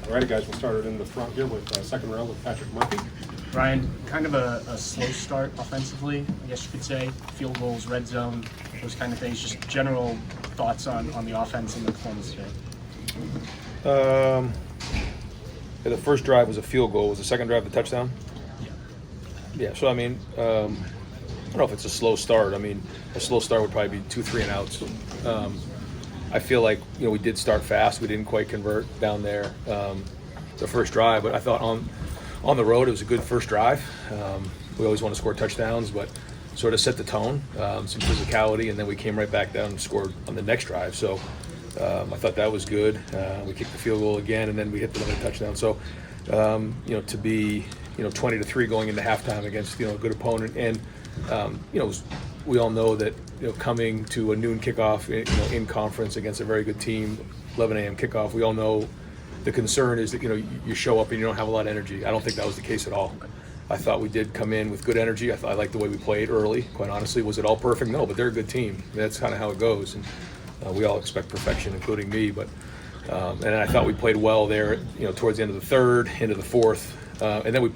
Alrighty, guys, we'll start it in the front here with second round with Patrick Murphy. Ryan, kind of a slow start offensively, I guess you could say. Field goals, red zone, those kind of things. Just general thoughts on the offense and the performance today. The first drive was a field goal. Was the second drive the touchdown? Yeah. Yeah, so I mean, I don't know if it's a slow start. I mean, a slow start would probably be 2, 3 and outs. I feel like, we did start fast. We didn't quite convert down there the first drive, but I thought on the road it was a good first drive. We always want to score touchdowns, but sort of set the tone, some physicality, and then we came right back down and scored on the next drive. So I thought that was good. We kicked the field goal again, and then we hit another touchdown. So, to be 20-3 going into halftime against a good opponent, and we all know that coming to a noon kickoff in conference against a very good team, 11 a.m. kickoff, we all know the concern is that you show up and you don't have a lot of energy. I don't think that was the case at all. I thought we did come in with good energy. I liked the way we played early. Quite honestly, was it all perfect? No, but they're a good team. That's kind of how it goes, and we all expect perfection, including me. But and I thought we played well there. Towards the end of the third, into the fourth, and then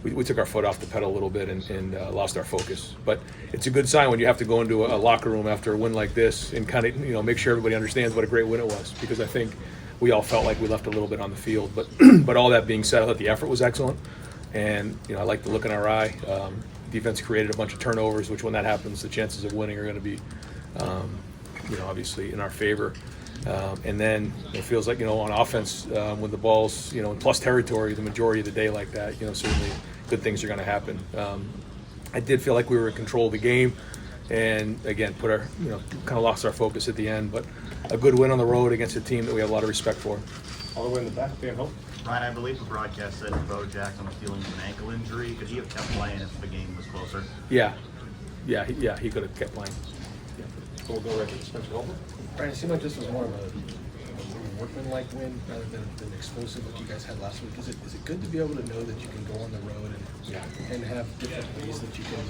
we took our foot off the pedal a little bit and lost our focus. But it's a good sign when you have to go into a locker room after a win like this and kind of make sure everybody understands what a great win it was, because I think we all felt like we left a little bit on the field. But all that being said, I thought the effort was excellent, and I like the look in our eye. Defense created a bunch of turnovers, which when that happens, the chances of winning are going to be obviously in our favor. And then it feels like on offense, when the ball's in plus territory the majority of the day like that, certainly good things are going to happen. I did feel like we were in control of the game, and again put our kind of lost our focus at the end, but a good win on the road against a team that we have a lot of respect for. All the way in the back, Dan Hope. Ryan, I believe the broadcast said Bo Jackson was dealing with an ankle injury. Could he have kept playing if the game was closer? Yeah, he could have kept playing. So we'll go right to Spencer Holbrook. Brian, it seemed like this was more of a workmanlike win rather than explosive what you guys had last week. Is it good to be able to know that you can go on the road and have different ways that you can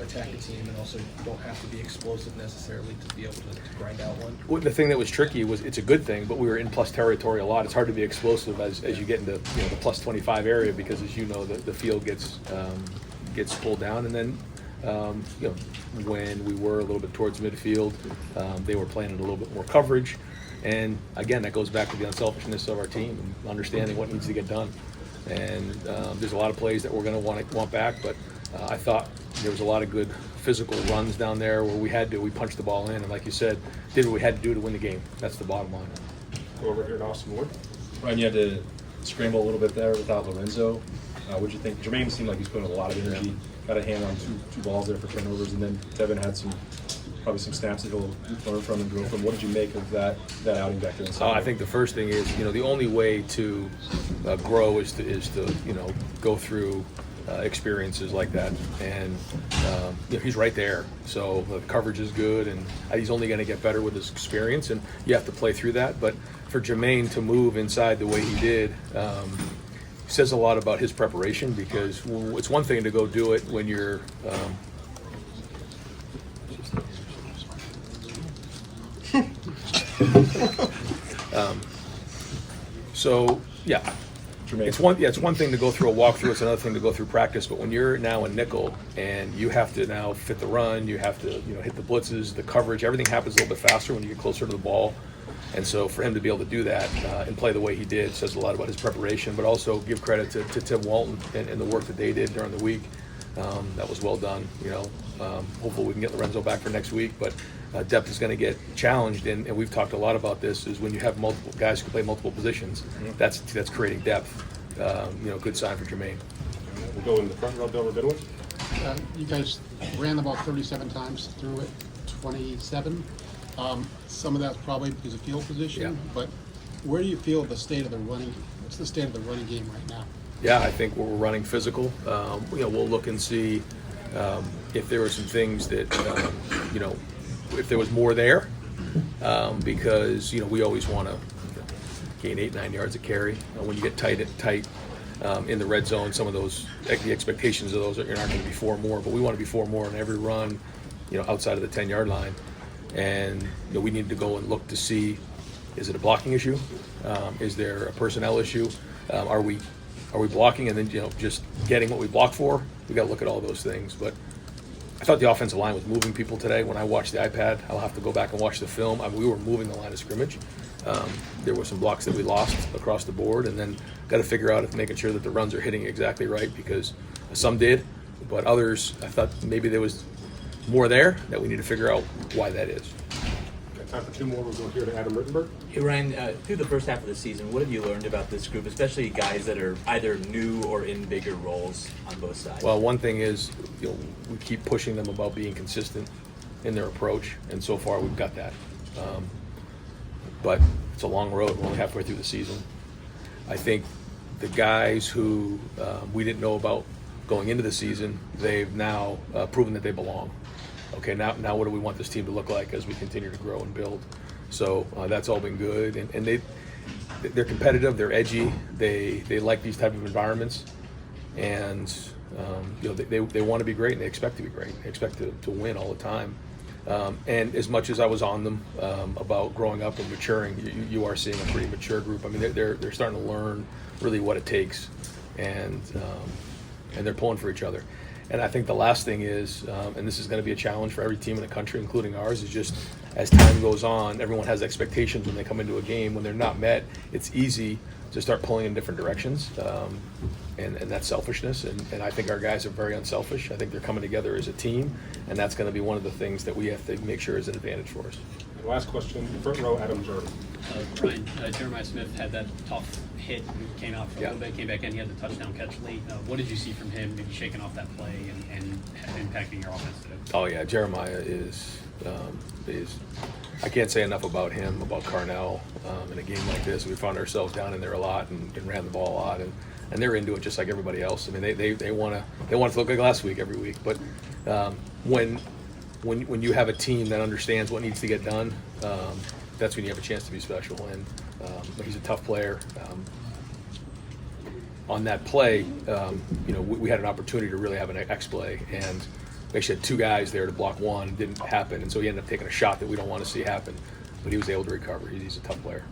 attack a team, and also you don't have to be explosive necessarily to be able to grind out one? Well, the thing that was tricky was it's a good thing, but we were in plus territory a lot. It's hard to be explosive as you get into the plus 25 area, because as you know the field gets pulled down, and then when we were a little bit towards midfield, they were playing in a little bit more coverage. And again, that goes back to the unselfishness of our team and understanding what needs to get done. And there's a lot of plays that we're going to want back, but I thought there was a lot of good physical runs down there where we punched the ball in, and like you said, did what we had to do to win the game. That's the bottom line. Go over here to Austin Wood. Ryan, you had to scramble a little bit there without Lorenzo. What'd you think? Jermaine seemed like he's putting a lot of energy. Got a hand on two balls there for turnovers, and then Tevin had probably some snaps that he'll learn from and grow from. What did you make of that outing back there inside? I think the first thing is, the only way to grow is to go through experiences like that, and he's right there. So the coverage is good, and he's only going to get better with his experience, and you have to play through that. But for Jermaine to move inside the way he did, says a lot about his preparation, because it's one thing to go do it when you're it's one thing to go through a walkthrough, it's another thing to go through practice. But when you're now in nickel and you have to now fit the run, you have to hit the blitzes, the coverage, everything happens a little bit faster when you get closer to the ball. And so for him to be able to do that and play the way he did says a lot about his preparation, but also give credit to Tim Walton and the work that they did during the week. That was well done. Hopefully we can get Lorenzo back for next week, but depth is going to get challenged, and we've talked a lot about this, is when you have multiple guys who can play multiple positions, that's creating depth. Good sign for Jermaine. We'll go in the front row, Bill Rabinowitz. You guys ran the ball 37 times, threw it 27. Some of that's probably because of field position, but where do you feel the state of the running? What's the state of the running game right now? Yeah, I think we're running physical. We'll look and see if there were some things that, if there was more there, because we always want to gain 8-9 yards a carry. When you get tight in the red zone, some of those, the expectations of those are not going to be 4 more, but we want to be 4 more on every run, outside of the 10-yard line. And we need to go and look to see Is it a blocking issue? Is there a personnel issue? Are we blocking and then just getting what we block for? We got to look at all those things. But I thought the offensive line was moving people today. When I watched the iPad, I'll have to go back and watch the film. I mean, we were moving the line of scrimmage. There were some blocks that we lost across the board, and then got to figure out if making sure that the runs are hitting exactly right, because some did, but others, I thought maybe there was more there that we need to figure out why that is. Got time for two more. We'll go here to Adam Rittenberg. Hey Ryan, through the first half of the season, what have you learned about this group, especially guys that are either new or in bigger roles on both sides? Well, one thing is, we keep pushing them about being consistent in their approach, and so far we've got that. But it's a long road. We're only halfway through the season. I think the guys who we didn't know about going into the season, they've now proven that they belong. Okay, now what do we want this team to look like as we continue to grow and build? So that's all been good, and they're competitive, they're edgy, they like these type of environments, and they want to be great, and they expect to be great. They expect to win all the time. And as much as I was on them about growing up and maturing, you are seeing a pretty mature group. I mean, they're starting to learn really what it takes, and they're pulling for each other. And I think the last thing is, and this is going to be a challenge for every team in the country, including ours, is just as time goes on, everyone has expectations when they come into a game. When they're not met, it's easy to start pulling in different directions, and that's selfishness. And I think our guys are very unselfish. I think they're coming together as a team, and that's going to be one of the things that we have to make sure is an advantage for us. And last question, front row, Adam Jeremy. Ryan, Jeremiah Smith had that tough hit and came out for a little bit, came back in, he had the touchdown catch late. What did you see from him, maybe shaking off that play and impacting your offense today? Oh yeah, Jeremiah is I can't say enough about him, about Carnell. In a game like this, we found ourselves down in there a lot and ran the ball a lot, and they're into it just like everybody else. I mean, they want to look like last week every week, but when you have a team that understands what needs to get done, that's when you have a chance to be special. And he's a tough player. On that play, we had an opportunity to really have an X play, and we actually had two guys there to block one. It didn't happen, and so he ended up taking a shot that we don't want to see happen. But he was able to recover. He's a tough player.